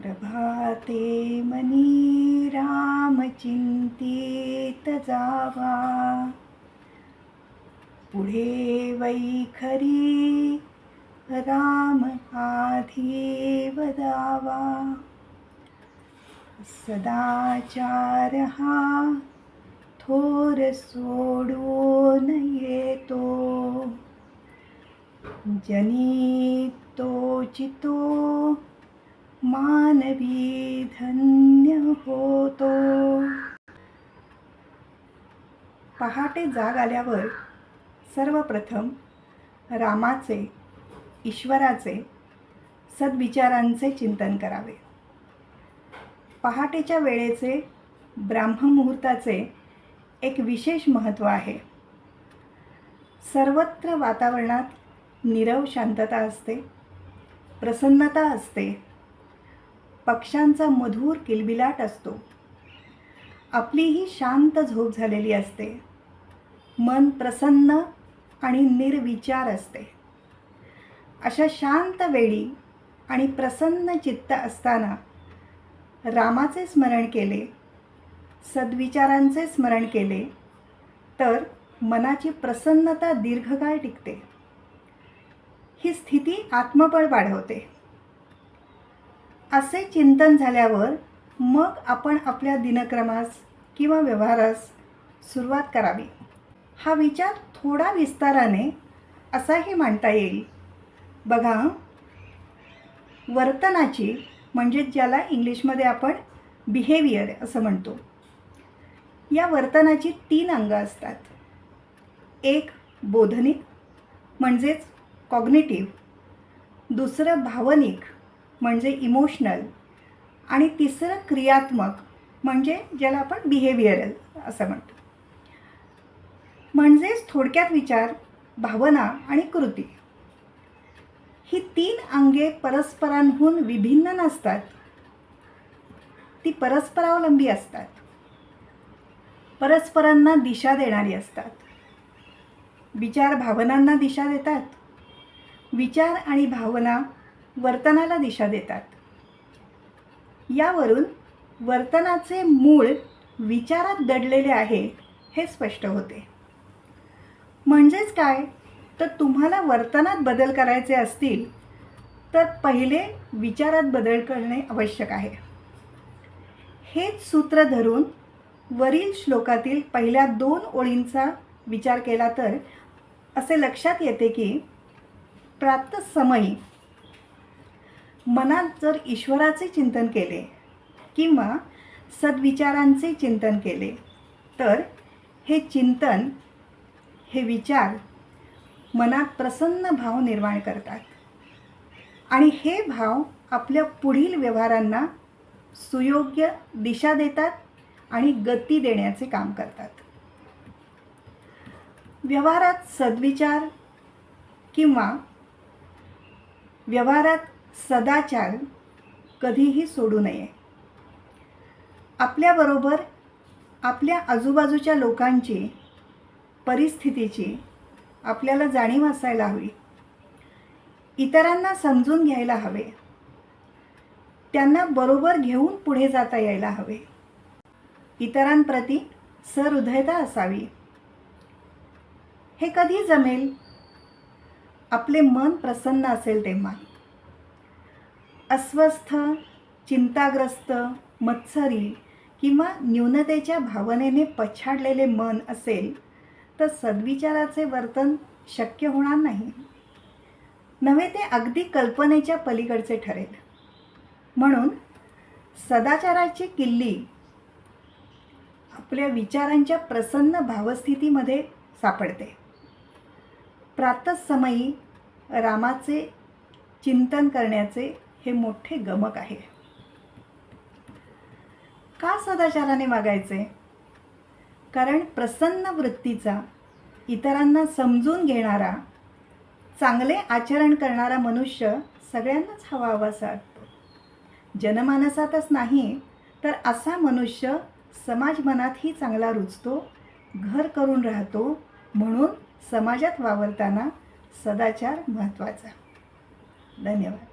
प्रभाते मनी राम चिंतित जावा, पुढे वैखरी राम आधी वदावा. सदाचार हा थोर सोडून येतो, जनी तोचितो मानवी धन्य होतो. पहाटे जाग आल्यावर सर्वप्रथम रामाचे, ईश्वराचे, सद्विचारांचे चिंतन करावे. पहाटेच्या वेळेचे, ब्राह्ममुहूर्ताचे एक विशेष महत्त्व आहे. सर्वत्र वातावरणात नीरव शांतता असते, प्रसन्नता असते, पक्ष्यांचा मधुर किलबिलाट असतो. आपलीही शांत झोप झालेली असते, मन प्रसन्न आणि निर्विचार असते. अशा शांत वेळी आणि प्रसन्न चित्त असताना रामाचे स्मरण केले, सद्विचारांचे स्मरण केले तर मनाची प्रसन्नता दीर्घकाळ टिकते. ही स्थिती आत्मबळ वाढवते. असे चिंतन झाल्यावर मग आपण आपल्या दिनक्रमास किंवा व्यवहारास सुरुवात करावी. हा विचार थोडा विस्ताराने असाही मांडता येईल. बघा, वर्तनाची म्हणजे ज्याला इंग्लिशमध्ये आपण बिहेवियर असं म्हणतो, या वर्तनाची 3 अंग असतात. एक बोधनिक म्हणजेच कॉग्निटिव्ह, दुसरं भावनिक म्हणजे इमोशनल आणि तिसरं क्रियात्मक म्हणजे ज्याला आपण बिहेवियरल असं म्हणतो. म्हणजेच थोडक्यात विचार, भावना आणि कृती ही 3 अंगे परस्परांहून विभिन्न नसतात, ती परस्परावलंबी असतात, परस्परांना दिशा देणारी असतात. विचार भावनांना दिशा देतात, विचार आणि भावना वर्तनाला दिशा देतात. यावरून वर्तनाचे मूळ विचारात दडलेले आहे हे स्पष्ट होते. म्हणजेच काय, तर तुम्हाला वर्तनात बदल करायचे असतील तर पहिले विचारात बदल करणे आवश्यक आहे. हेच सूत्र धरून वरील श्लोकातील पहिल्या 2 ओळींचा विचार केला तर असे लक्षात येते की प्रातःसमयी मनात जर ईश्वराचे चिंतन केले किंवा सद्विचारांचे चिंतन केले तर हे चिंतन, हे विचार मनात प्रसन्न भाव निर्माण करतात आणि हे भाव आपल्या पुढील व्यवहारांना सुयोग्य दिशा देतात आणि गती देण्याचे काम करतात. व्यवहारात सद्विचार किंवा व्यवहारात सदाचार कधीही सोडू नये. आपल्याबरोबर आपल्या आजूबाजूच्या लोकांची, परिस्थितीची आपल्याला जाणीव असायला हवी. इतरांना समजून घ्यायला हवे, त्यांना बरोबर घेऊन पुढे जाता यायला हवे. इतरांप्रती सहृदयता असावी. हे कधी जमेल? आपले मन प्रसन्न असेल तेव्हा. अस्वस्थ, चिंताग्रस्त, मत्सरी किंवा न्यूनतेच्या भावनेने पछाडलेले मन असेल तर सद्विचाराचे वर्तन शक्य होणार नाही. नव्हे ते अगदी कल्पनेच्या पलीकडचे ठरेल. म्हणून सदाचाराची किल्ली आपल्या विचारांच्या प्रसन्न भावस्थितीमध्ये सापडते. प्रातःसमयी रामाचे चिंतन करण्याचे हे मोठे गमक आहे. का सदाचाराने वागायचे? कारण प्रसन्न वृत्तीचा, इतरांना समजून घेणारा, चांगले आचरण करणारा मनुष्य सगळ्यांनाच हवाहवासा वाटतो. जनमानसातच नाही तर असा मनुष्य समाज मनातही चांगला रुजतो, घर करून राहतो. म्हणून समाजात वावरताना सदाचार महत्त्वाचा. धन्यवाद.